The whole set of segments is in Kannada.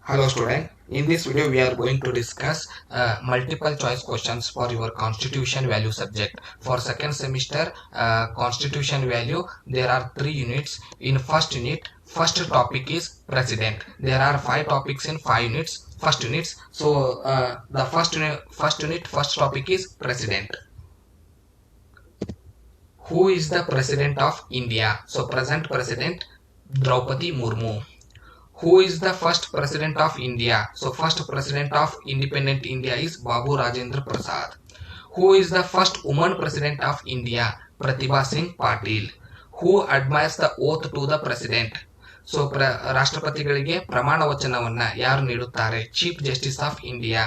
Hello student, in this video we are going to discuss multiple choice questions for your constitution value subject. For second semester constitution value there are 3 units. In first unit, first topic is president. There are 5 topics in 5 units, first units. So the first topic is president. Who is the president of India? So present president Draupadi Murmu. Who is the first president of India? So first president of independent India is Babu Rajendra Prasad. Who is the first woman president of India? Pratibha Singh Patil. Who admires the oath to the president? So ರಾಷ್ಟ್ರಪತಿಗಳಿಗೆ ಪ್ರಮಾಣ ವಚನವನ್ನ ಯಾರು ನೀಡುತ್ತಾರೆ? Chief justice of India.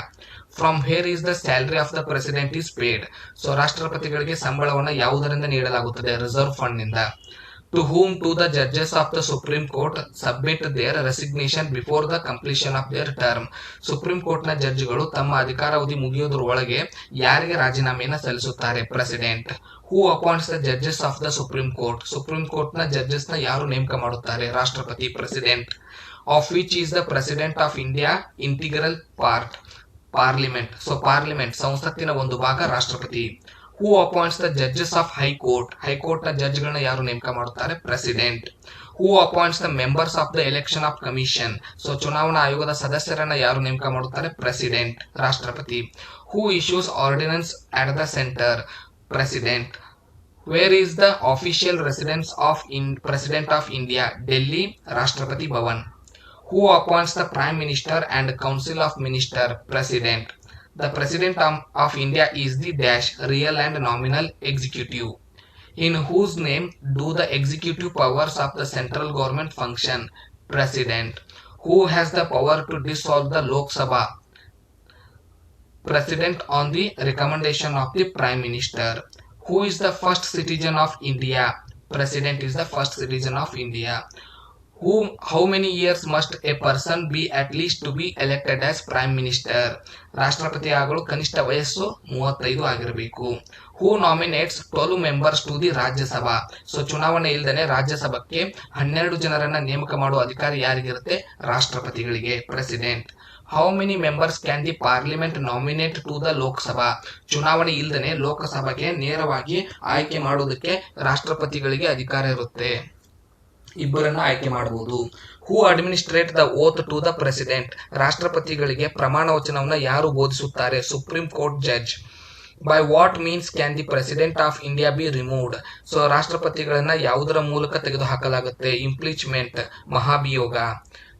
From where is the salary of the president is paid. So ರಾಷ್ಟ್ರಪತಿಗಳಿಗೆ ಸಂಬಳವನ್ನು ಯಾವುದರಿಂದ ನೀಡಲಾಗುತ್ತದೆ? ರಿಸರ್ವ್ ಫಂಡ್ ನಿಂದ. To whom to the judges of the Supreme Court submit their resignation before the completion of their term. Supreme court ನ ಜಡ್ಜ್ಗಳು ತಮ್ಮ ಅಧಿಕಾರಾವಧಿ ಮುಗಿಯೋದ್ರ ಒಳಗೆ ಯಾರಿಗೆ ರಾಜೀನಾಮೆಯನ್ನು ಸಲ್ಲಿಸುತ್ತಾರೆ? President. Who appoints the judges of the supreme court. Supreme court ನ ಜಡ್ಜಸ್ ನ ಯಾರು ನೇಮಕ ಮಾಡುತ್ತಾರೆ? ರಾಷ್ಟ್ರಪತಿ, president. Of which is the president of India integral part? Parliament. So parliament ಸಂಸತ್ತಿನ ಒಂದು ಭಾಗ ರಾಷ್ಟ್ರಪತಿ. Who appoints the judges of high court. High court ನ ಜಡ್ಜ್ಗಳನ್ನ ಯಾರು ನೇಮಕ ಮಾಡುತ್ತಾರೆ? President. Who appoints the members of the election of commission. So ಚುನಾವಣಾ ಆಯೋಗದ ಸದಸ್ಯರನ್ನ ಯಾರು ನೇಮಕ ಮಾಡುತ್ತಾರೆ? ಪ್ರೆಸಿಡೆಂಟ್, ರಾಷ್ಟ್ರಪತಿ. Who issues ordinance at the centre? President. Where is the official residence of president of India? Delhi, Rashtrapati Bhavan. Who appoints the prime minister and council of minister? President. The President of India is the dash real and nominal executive. In whose name do the executive powers of the central government function? President. Who has the power to dissolve the Lok Sabha? President on the recommendation of the Prime Minister. Who is the first citizen of India? President is the first citizen of India. How many years must a person be at least to be elected as prime minister? ರಾಷ್ಟ್ರಪತಿ ಆಗಲು ಕನಿಷ್ಠ ವಯಸ್ಸು 35 ಆಗಿರಬೇಕು. Who nominates 12 members to the Rajya Sabha? So ಚುನಾವಣೆ ಇಲ್ಲದೆ ರಾಜ್ಯಸಭಕ್ಕೆ 12 ಜನರನ್ನ ನೇಮಕ ಮಾಡುವ ಅಧಿಕಾರ ಯಾರಿಗಿರುತ್ತೆ? ರಾಷ್ಟ್ರಪತಿಗಳಿಗೆ, president. How many members can the parliament nominate to the Lok Sabha? ಚುನಾವಣೆ ಇಲ್ಲದೆ ಲೋಕಸಭೆಗೆ ನೇರವಾಗಿ ಆಯ್ಕೆ ಮಾಡುವುದಕ್ಕೆ ರಾಷ್ಟ್ರಪತಿಗಳಿಗೆ ಅಧಿಕಾರ ಇರುತ್ತೆ, ಇಬ್ಬರನ್ನ ಆಯ್ಕೆ ಮಾಡಬಹುದು. Who administrate the oath to the president? ರಾಷ್ಟ್ರಪತಿಗಳಿಗೆ ಪ್ರಮಾಣ ವಚನವನ್ನು ಯಾರು ಬೋಧಿಸುತ್ತಾರೆ? Supreme court judge. By what means can the president of India be removed? So ರಾಷ್ಟ್ರಪತಿಗಳನ್ನ ಯಾವುದರ ಮೂಲಕ ತೆಗೆದುಹಾಕಲಾಗುತ್ತೆ? ಇಂಪೀಚ್ಮೆಂಟ್, ಮಹಾಭಿಯೋಗ.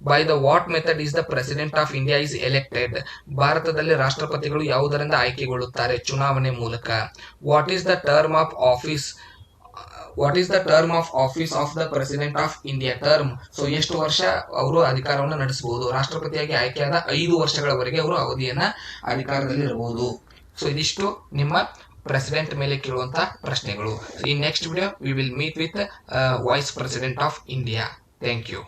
By the what method is the president of India is elected? ಭಾರತದಲ್ಲಿ ರಾಷ್ಟ್ರಪತಿಗಳು ಯಾವುದರಿಂದ ಆಯ್ಕೆಗೊಳ್ಳುತ್ತಾರೆ? ಚುನಾವಣೆ ಮೂಲಕ. What is the term of office of the president of India? Term. So ಎಷ್ಟು ವರ್ಷ ಅವರು ಅಧಿಕಾರವನ್ನು ನಡೆಸಬಹುದು? ರಾಷ್ಟ್ರಪತಿಯಾಗಿ ಆಯ್ಕೆಯಾದ 5 ವರ್ಷಗಳವರೆಗೆ ಅವರು ಅವಧಿಯನ್ನ ಅಧಿಕಾರದಲ್ಲಿ ಇರಬಹುದು. ಸೊ ಇದಿಷ್ಟು ನಿಮ್ಮ ಪ್ರೆಸಿಡೆಂಟ್ ಮೇಲೆ ಕೇಳುವಂತಹ ಪ್ರಶ್ನೆಗಳು. In next video we will meet with vice president of India. Thank you.